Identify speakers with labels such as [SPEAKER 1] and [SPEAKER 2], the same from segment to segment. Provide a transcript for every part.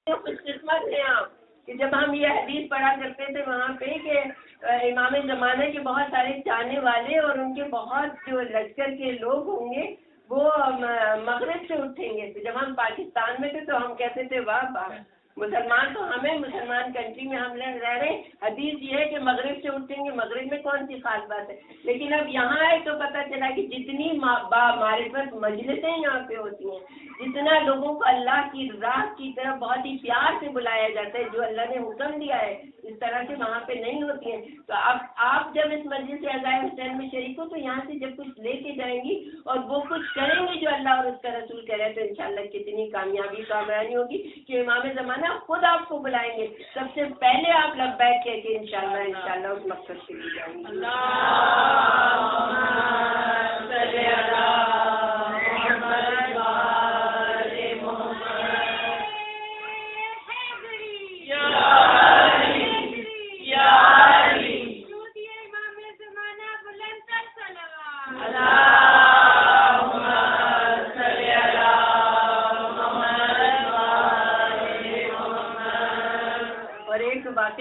[SPEAKER 1] خوش قسمت ہیں آپ کہ جب ہم یہ حدیث پڑھا کرتے تھے وہاں پہ کہ امام زمانہ کے بہت سارے چاہنے والے اور ان کے بہت جو لشکر کے لوگ ہوں گے وہ مغرب سے اٹھیں گے. تو جب ہم پاکستان میں تھے تو ہم کہتے تھے واہ واہ مسلمان تو ہمیں مسلمان کنٹری میں ہم رہ رہے ہیں. حدیث یہ ہے کہ مغرب سے اٹھیں گے, مغرب میں کون سی خاص بات ہے. لیکن اب یہاں آئے تو پتہ چلا کہ جتنی معرفت مجلسیں یہاں پہ ہوتی ہیں, جتنا لوگوں کو اللہ کی راہ کی طرف بہت ہی پیار سے بلایا جاتا ہے, جو اللہ نے حکم دیا ہے اس طرح سے وہاں پہ نہیں ہوتی ہیں. تو اب آپ جب اس مجلس عزائے حسین میں شریک ہو تو یہاں سے جب کچھ لے کے جائیں گی اور وہ کچھ کریں گے جو اللہ اور اس کا رسول کہہ رہے تو انشاءاللہ کتنی کامیابی کامرانی ہوگی کہ امام زمانہ خود آپ کو بلائیں گے. سب سے پہلے آپ لبیک کہہ کے انشاءاللہ اس مقصد کے لیے جائیں گے.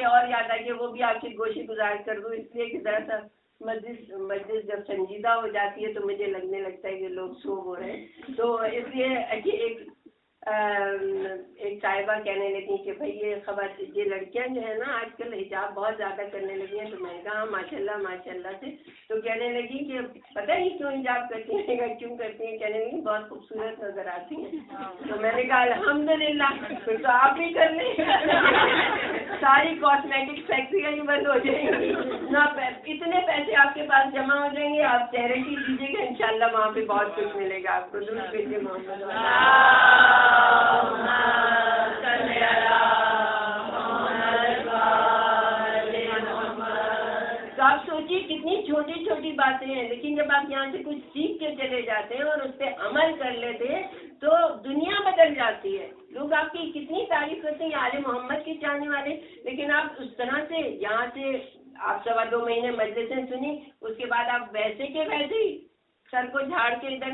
[SPEAKER 1] اور یاد آئیے وہ بھی آپ کی گوشی گزار کر دوں, اس لیے کہ ذرا سا مجلس جب سنجیدہ ہو جاتی ہے تو مجھے لگنے لگتا ہے کہ لوگ سو ہو رہے ہیں. تو اس لیے ایک صاحبہ کہنے لگی کہ بھائی یہ لڑکیاں جو ہے نا آج کل حجاب بہت زیادہ کرنے لگی ہیں. تو میں نے کہا ماشاء اللہ سے. تو کہنے لگی کہ پتہ نہیں کیوں حجاب کرتی ہیں, کیوں کرتی ہیں. کہنے لگی بہت خوبصورت نظر آتی ہیں. تو میں نے کہا الحمدللہ پھر تو آپ بھی کر لیں. ساری کاسمیٹک فیکٹریاں ہی بند ہو جائیں گی نہ, اتنے پیسے آپ کے پاس جمع ہو جائیں گے, آپ چیریٹی دیجیے گا انشاءاللہ وہاں پہ بہت کچھ ملے گا آپ کو. درود بھیجیے محمد. تو آپ سوچیے کتنی چھوٹی چھوٹی باتیں ہیں, لیکن جب آپ یہاں سے کچھ سیکھ کے چلے جاتے ہیں اور اس پہ عمل کر لیتے ہیں تو دنیا بدل جاتی ہے. لوگ آپ کی کتنی تعریف کرتے ہیں آل محمد کے چاہنے والے, لیکن آپ اس طرح سے یہاں سے آپ 2.25 مہینے مجلسیں سنی, اس کے بعد آپ ویسے کے ویسے ہی سر کو جھاڑ کے ادھر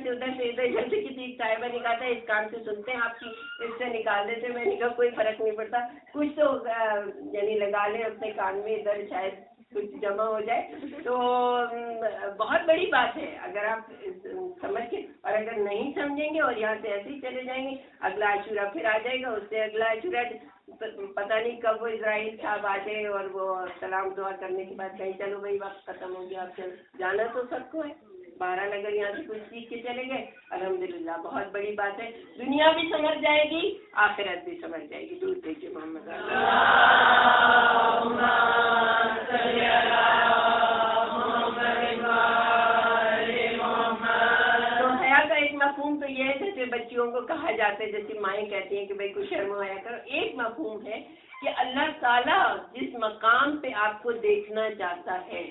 [SPEAKER 1] سے کسی صاحبہ نے کہا تھا اس کان سے سنتے ہیں آپ کی, اس سے نکال دیتے. میں نے کہا کوئی فرق نہیں پڑتا, کچھ تو یعنی لگا لیں اپنے کان میں, ادھر شاید کچھ جمع ہو جائے. تو بہت بڑی بات ہے اگر آپ سمجھ کے, اور اگر نہیں سمجھیں گے اور یہاں سے ایسے ہی چلے جائیں گے, اگلا عاشورہ پھر آ جائے گا, اس سے اگلا عاشورہ پتہ نہیں کب وہ اسرائیل صاحب آ جائے اور وہ سلام دعا کرنے کے بعد کہیں چلو بھائی وقت ختم ہو گیا, آپ جانا تو سب کو ہے. بہرحال اگر یہاں سے کچھ سیکھ کے چلے گئے الحمدللہ بہت بڑی بات ہے. دنیا بھی سمجھ جائے گی, آخرت بھی سمجھ جائے گی. دور دیکھیے محمد. تو حیا کا ایک مفہوم تو یہ ہے جیسے بچیوں کو کہا جاتا ہے, جیسے مائیں کہتی ہیں کہ بھائی کچھ شرم و حیا کرو. ایک مفہوم ہے کہ اللہ تعالیٰ جس مقام پہ آپ کو دیکھنا چاہتا ہے,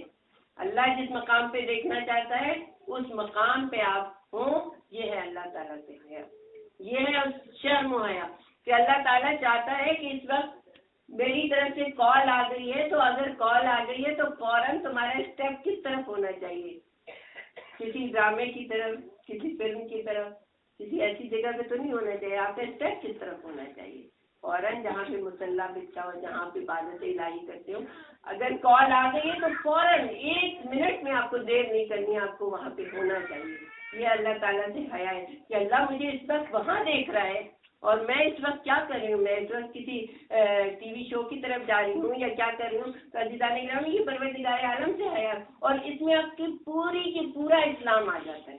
[SPEAKER 1] اللہ جس مقام پہ دیکھنا چاہتا ہے اس مقام پہ آپ ہوں, یہ ہے اللہ تعالیٰ سے حیا. یہ ہے شرم و حیا کہ اللہ تعالیٰ چاہتا ہے کہ اس وقت میری طرف سے کال آ گئی ہے, تو اگر کال آ گئی ہے تو فوراً تمہارا اسٹیپ کس طرف ہونا چاہیے, کسی ڈرامے کی طرف, کسی فلم کی طرف, کسی ایسی جگہ پہ تو نہیں ہونا چاہیے. آپ کا اسٹیپ کس طرف ہونا چاہیے, فوراً جہاں پہ مسلح بچھا ہو, جہاں پہ عبادت الہی کرتے ہو, اگر کال آ گئی ہے تو فوراً 1 منٹ میں آپ کو دیر نہیں کرنی, آپ کو وہاں پہ ہونا چاہیے. یہ اللہ تعالیٰ سے حیا ہے کہ اللہ مجھے اس وقت وہاں دیکھ رہا ہے اور میں اس وقت کیا کر رہی ہوں, میں اس وقت کسی ٹی وی شو کی طرف جا رہی ہوں یا کیا کر رہی ہوں. تو عزیزان گرامی یہ پروردگار عالم سے حیا, اور اس میں آپ کی پوری کی پورا اسلام آ جاتا ہے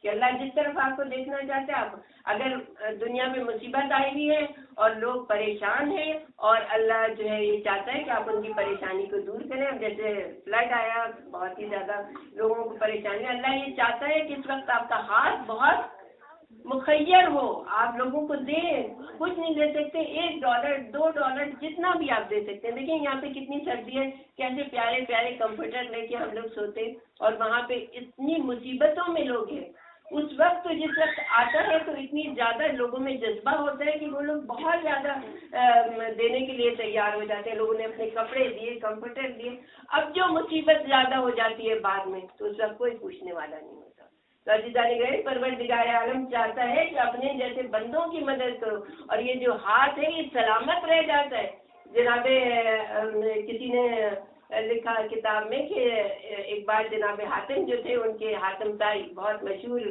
[SPEAKER 1] کہ اللہ جس طرف آپ کو دیکھنا چاہتے ہیں. آپ اگر دنیا میں مصیبت آئی ہوئی ہے اور لوگ پریشان ہیں اور اللہ جو ہے یہ چاہتا ہے کہ آپ ان کی پریشانی کو دور کریں, اب جیسے فلڈ آیا, بہت ہی زیادہ لوگوں کو پریشانی, اللہ یہ چاہتا ہے کہ اس وقت آپ کا ہاتھ بہت مخیر ہو, آپ لوگوں کو دیں. کچھ نہیں دے سکتے, $1 $2 جتنا بھی آپ دے سکتے ہیں. دیکھیں یہاں پہ کتنی سردی ہے, کیسے پیارے پیارے کمفرٹر لے کے ہم لوگ سوتے, اور وہاں پہ اتنی مصیبتوں میں لوگ ہیں. اس وقت تو جس وقت آتا ہے تو اتنی زیادہ لوگوں میں جذبہ ہوتا ہے کہ وہ لوگ بہت زیادہ دینے کے لیے تیار ہو جاتے ہیں. لوگوں نے اپنے کپڑے دیے, کمفرٹر دیے. اب جو مصیبت زیادہ ہو جاتی ہے بعد میں تو اس وقت کوئی پوچھنے والا نہیں ہوتا. تو अज़ीज़ान गए परवरदिगार आलम चाहता है कि अपने जैसे बंदों की मदद करो, और ये जो हाथ है ये सलामत रह जाता है। जनाब किसी ने लिखा किताब में कि एक बार जनाब हातिम जो थे, उनके हातिम ताई बहुत मशहूर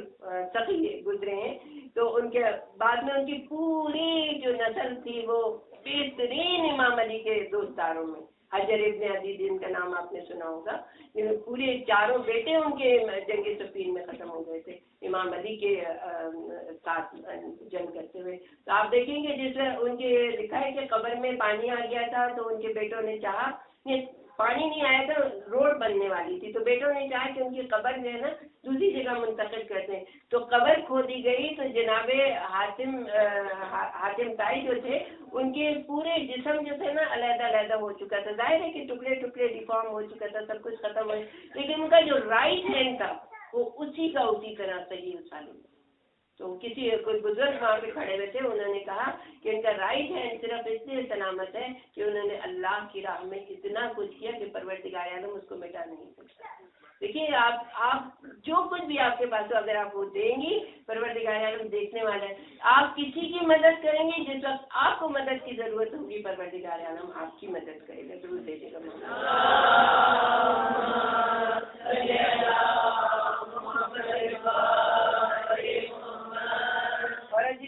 [SPEAKER 1] सखी गुजरे हैं, तो उनके बाद में उनकी पूरी जो नस्ल थी वो बेहतरीन इमाम अली के दोस्तदारों में, हजर इब्न अदीद जिनका नाम आपने सुना होगा, पूरे चारों बेटे उनके जंग सफीन में खत्म हो गए थे इमाम अली के साथ जंग करते हुए। तो आप देखेंगे जिस उनके लिखा है कि कब्र में पानी आ गया था, तो उनके बेटों ने चाहा, पानी नहीं आया था, रोड बनने वाली थी, तो बेटों ने चाहा कि उनकी कब्र जो है ना दूसरी जगह मुंतकिल करते हैं। तो कब्र खोदी गई, तो जनाबे हातिम ताई जो थे उनके पूरे जिस्म जो थे ना अलग-अलग हो चुका था, जाहिर है कि टुकड़े टुकड़े डिफॉर्म हो चुका था, सब कुछ खत्म हो, लेकिन उनका जो राइट हैंड था वो उसी का उसी तरह सही सालिम। तो किसी कोई बुजुर्ग वहाँ पे खड़े हुए थे, उन्होंने कहा कि इनका राइट हैंड सिर्फ इसलिए सलामत है कि उन्होंने अल्लाह की राह में इतना कुछ किया कि परवरदिगार आलम उसको मिटा नहीं सकता। देखिए आप जो कुछ भी आपके पास हो, अगर आप वो देंगी, परवरदिगार आलम देखने वाला है। आप किसी की मदद करेंगे, जिस वक्त आपको मदद की जरूरत होगी परवरदिगार आलम आपकी मदद करेगा, जरूर देगा।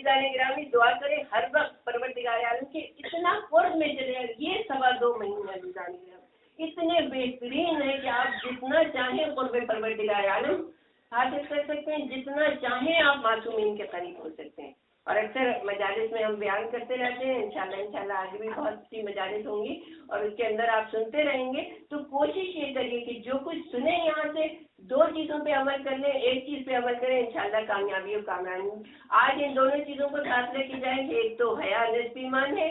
[SPEAKER 1] गिरामी दुआ करें हर वक्त परवरदिगार आलम के इतना कुर्ब में चले। ये 2.25 महीने अज़ीज़ान गिरामी इतने बेहतरीन है कि आप जितना चाहें कुर्ब परवरदिगार आलम हासिल कर सकते हैं, जितना चाहें आप मासूमीन के करीब हो सकते हैं। और अक्सर मजालिस में हम बयान करते रहते हैं, इंशाल्लाह आगे भी बहुत सी मजालिस होंगी और उसके अंदर आप सुनते रहेंगे। तो कोशिश ये करिए कि जो कुछ सुने यहाँ से 2 चीज़ों पे अमल कर लें, एक चीज़ पे अमल करें, इंशाल्लाह कामयाबी और कामयाबी। आज इन दोनों चीज़ों को साथ लेके जाएंगे। एक तो हया निस्फ़ ईमान है,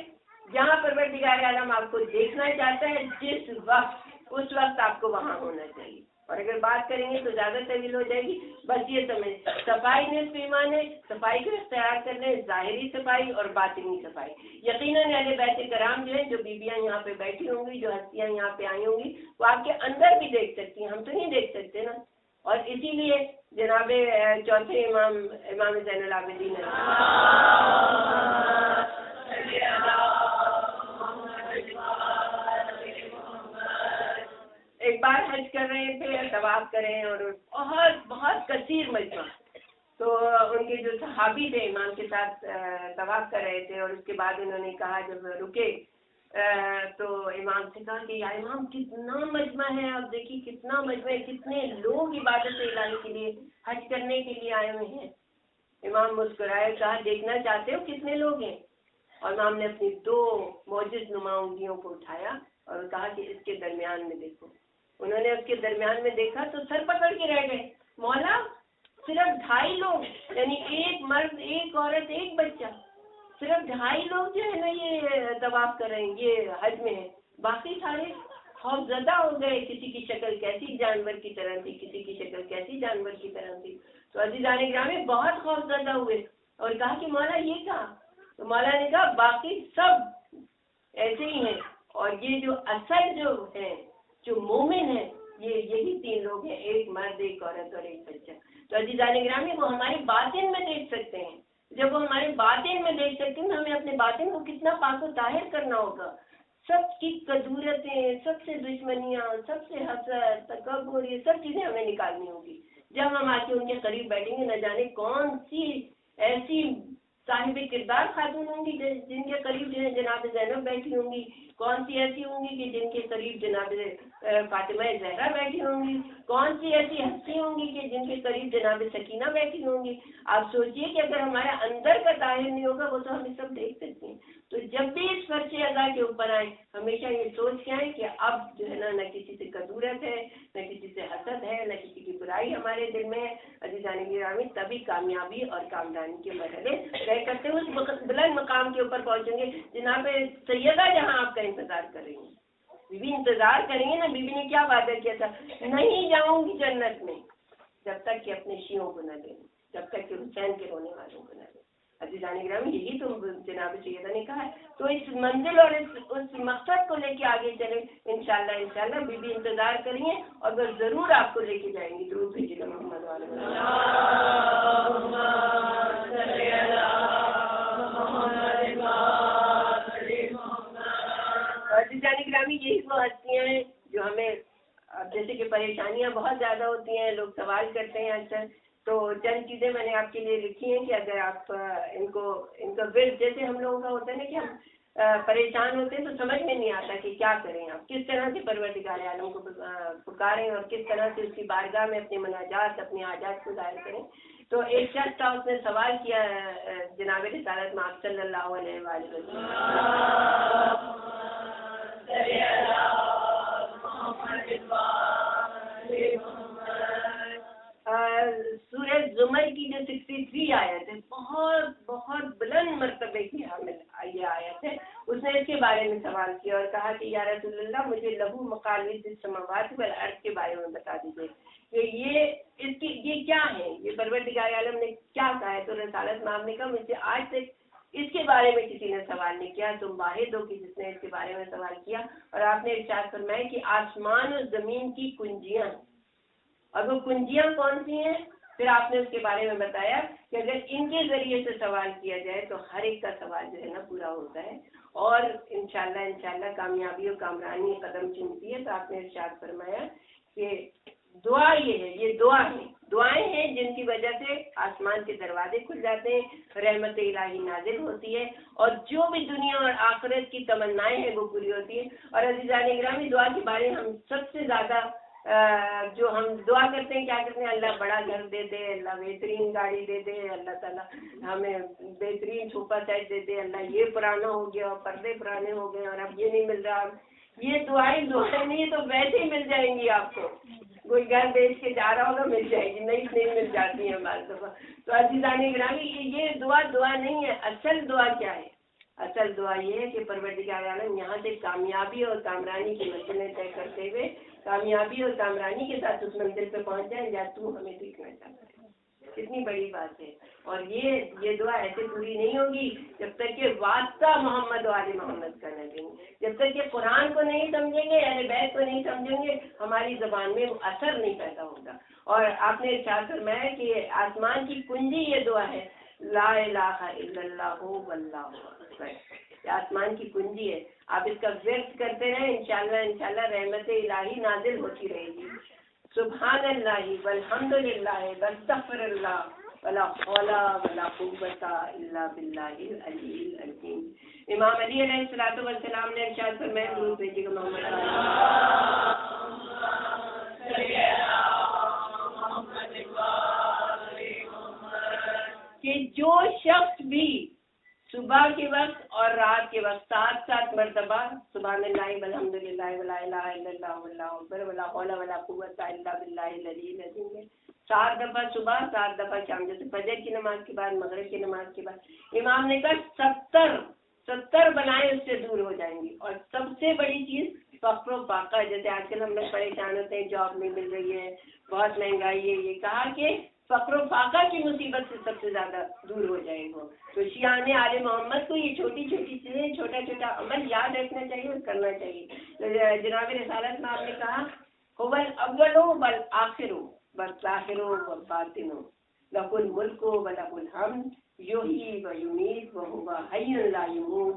[SPEAKER 1] जहाँ परवरदिगार आलम आपको देखना चाहता है जिस वक्त उस वक्त आपको वहाँ होना चाहिए। और अगर बात करेंगे तो ज़्यादा तवील हो जाएगी, बस ये समझ सफाई निस्फ़ ईमान है। सफाई को इख्तियार कर लें, ज़ाहिरी सफाई और बातिनी सफाई। यकीनन अहले बैत कराम जो है, जो बीबियाँ यहाँ पे बैठी होंगी, जो हस्तियाँ यहाँ पे आई होंगी, वो आपके अंदर भी देख सकती हैं, हम तो नहीं देख सकते ना। और इसीलिए जनाबे चौथे इमाम ज़ैनुल आबिदीन एक बार हज कर रहे थे, तवाफ करें, और बहुत कसीर मजमा, तो उनके जो सहाबी थे इमाम के साथ तवाफ कर रहे थे, और उसके बाद उन्होंने कहा, जब रुके तो इमाम से कहा कि या इमाम कितना मजमा है, आप देखिए कितना मजमा है, कितने लोग इबादत इलाही के लिए हज करने के लिए आए हुए हैं। इमाम मुस्कुराए, कहा देखना चाहते हो कितने लोग हैं? और इमाम ने अपनी 2 मौजिज़ नुमा उंगलियों को उठाया और कहा कि इसके दरमियान में देखो। उन्होंने उसके दरमियान में देखा तो सर पकड़ के रह गए, मौला सिर्फ 2.5 लोग, यानी 1 मर्द 1 औरत 1 बच्चा, सिर्फ 2.5 लोग जो है ना ये तवाफ कर रहे हैं, ये हज में है, बाकी सारे खौफज़दा हो गए। किसी की शक्ल कैसी जानवर की तरह थी, किसी की शक्ल कैसी जानवर की तरह थी। तो अज़ीज़ान गिरामी बहुत खौफज़दा हुए और कहा कि मौला ये कहा? तो मौला ने कहा बाकी सब ऐसे ही हैं, और ये जो असल जो है, जो मोमिन है, ये यही 3 लोग हैं, 1 मर्द 1 औरत और 1 बच्चा। तो अज़ीज़ान गिरामी वो हमारे बातिन में देख सकते हैं। जब वो हमारे बातिन में देख सकते हैं तो हमें अपने बातिन को कितना पाक व ताहिर करना होगा। सबकी कदूरतें, सबसे दुश्मनियाँ, सबसे हसद, तकब्बुर, ये सब चीज़ें हमें निकालनी होगी। जब हम आके उनके करीब बैठेंगे, न जाने कौन सी ऐसी साहिब किरदार खातून होंगी जिनके करीब जो है जनाब ज़ैनब बैठी होंगी, कौन सी ऐसी होंगी कि जिनके करीब जनाब फातिमा ज़हरा बैठी होंगी, कौन सी ऐसी हस्ती होंगी कि जिनके करीब जनाब सकीना बैठी होंगी। आप सोचिए कि अगर हमारा अंदर का ताहिर नहीं होगा, वो तो हम सब देख सकते हैं। तो जब भी इस फर्श अज़ा के ऊपर आए, हमेशा ये सोच के आए कि अब जो है ना, न किसी से कदूरत है, न किसी से हसद है, न किसी की बुराई हमारे दिल में है। अज़ीज़ान गिरामी तभी कामयाबी और कामयाबी के मरहले तय करते हुए उस बुलंद मकाम के ऊपर पहुंचेंगे जनाब सैयदा, जहां आपका इंतजार करेंगे। बीबी इंतजार करेंगे ना। बीबी ने क्या वादा किया था? नहीं जाऊंगी जन्नत में जब तक कि अपने शियों को न दे, जब तक कि हुसैन के रोने वालों को न दे। अज़ीज़ान इकराम, यही तो जनाब सैयदा ने कहा है। तो इस मंजिल और उस मकसद को लेके आगे चले इंशाल्लाह। इंशाल्लाह बीबी इंतजार करिए और बस जरूर आपको लेके जाएंगी। दुरूद भेजिएगा मोहम्मद वाले अज़ीज़ान इकराम, यही वो हस्तियाँ हैं जो हमें, अब जैसे कि परेशानियां बहुत ज़्यादा होती हैं, लोग सवाल करते हैं अक्सर, तो चंद चीज़ें मैंने आपके लिए लिखी हैं कि अगर आप इनका विर्द, जैसे हम लोगों का होता है ना कि हम परेशान होते हैं तो समझ में नहीं आता कि क्या करें, आप किस तरह से परवरदिगार आलम को पुकारें और किस तरह से उसकी बारगाह में अपने मनाजात, अपने आजात को जाहिर करें। तो एक शख्स था, उसने सवाल किया जनाब रिसालत मआब सल्लल्लाहु अलैहि वसल्लम, सूरज जुमर की जो 63 आयत है, बहुत बहुत बुलंद मर्तबे की हामिल ये आयत है, उसने इसके बारे में सवाल किया और कहा कि या रसूलल्लाह, मुझे लहू मकालिद समावात वल अर्द के बारे में बता दीजिए कि ये क्या है, ये परवरदिगार आलम ने क्या कहा है। तो रिसालत मआब ने कहा, मुझे आज तक इसके बारे में किसी ने सवाल नहीं किया, तुम वाहिद हो कि जिसने इसके बारे में सवाल किया। और आपने इरशाद फरमाया कि आसमान और जमीन की कुंजियां, और वो कुंजियां कौन सी हैं, फिर आपने उसके बारे में बताया कि अगर इनके जरिए से सवाल किया जाए तो हर एक का सवाल जो है ना पूरा होता है और इंशाल्लाह कामयाबी और कामरानी कदम चुनती है। तो आपने इरशाद फरमाया कि दुआ ये है, ये दुआएं हैं जिनकी वजह से आसमान के दरवाजे खुल जाते हैं, रहमत इलाही नाजिल होती है और जो भी दुनिया और आखिरत की तमन्नाएं हैं वो पूरी होती है। और अज़ीज़ान इकराम, दुआ के बारे में हम सबसे ज्यादा जो हम दुआ करते हैं, क्या करते हैं, अल्लाह बड़ा घर दे दे, अल्लाह बेहतरीन गाड़ी दे दे, अल्लाह ताला हमें बेहतरीन सोफा सेट दे दे, अल्लाह ये पुराना हो गया और पर्दे पुराने हो गए और अब ये नहीं मिल रहा। ये दुआएं नहीं तो वैसे ही मिल जाएंगी आपको, कोई घर बेच के जा रहा होगा मिल जाएगी, नहीं मिल जाती है हमारे दफा। तो अज़ीज़ान इकरामी, ये दुआ नहीं है। असल दुआ क्या है? असल दुआ ये है कि परवरदिगार आलम यहाँ से कामयाबी और कामरानी की मंजिलें तय करते हुए कामयाबी और कामरानी के साथ उस मंजिल पे पहुंच जाए जहाँ तू हमें देखना चाहता है। कितनी बड़ी बात है। और ये दुआ ऐसे पूरी नहीं होगी जब तक कि वास्ता मोहम्मद वाले मोहम्मद का न देंगे, जब तक कि कुरान को नहीं समझेंगे, अहले बैत को नहीं समझेंगे, हमारी ज़बान में वो असर नहीं पैदा होगा। और आपने इरशाद फरमाया कि आसमान की कुंजी ये दुआ है, ला इलाहा इल्लल्लाहु वल्लाहु अकबर। आसमान की कुंजी है, आप इसका व्यक्त करते रहें, इंशाल्लाह रहमत इलाही नाजिल होती रहेगी। सुब्हानल्लाहि वल्हम्दुलिल्लाहि वस्तगफिरुल्लाह वला हौला वला कुव्वता इल्ला बिल्लाहिल अलील अज़ीम। इमाम अली अलैहिस्सलातु वस्सलाम ने इरशाद फरमाया, दुरूद भेजिएगा मोहम्मद कि जो शख्स भी सुबह के वक्त और रात के वक्त 7 मरतबा सुब्हानल्लाहि वल्हम्दुलिल्लाहि वला इलाहा इल्लल्लाहु वल्लाहु अकबर वला हौला वला कुव्वता इल्ला बिल्लाहिल अलील अज़ीम 7 दफा सुबह, 7 दफा शाम, जैसे फजर की नमाज के बाद, मगरिब की नमाज के बाद। इमाम ने कहा 70 बनाए उससे दूर हो जाएंगी। और सबसे बड़ी चीज फक्र फाका, जैसे आजकल हम लोग परेशान होते हैं, जॉब नहीं मिल रही है, बहुत महंगाई है, ये कहा कि फक्र फाका की मुसीबत से सबसे ज्यादा दूर हो जाएगा। तो शियाने आले मोहम्मद को ये छोटी छोटी चीजें, छोटा छोटा अमल याद रखना चाहिए और करना चाहिए। तो जनाब रिसालत में आपने कहा, हुवल अव्वलो वल आखिरो वल ज़ाहिरो वल बातिनो लहुल मुल्कु व लहुल हम्द युही व युमीत व हुवा हय्युन ला यमूत।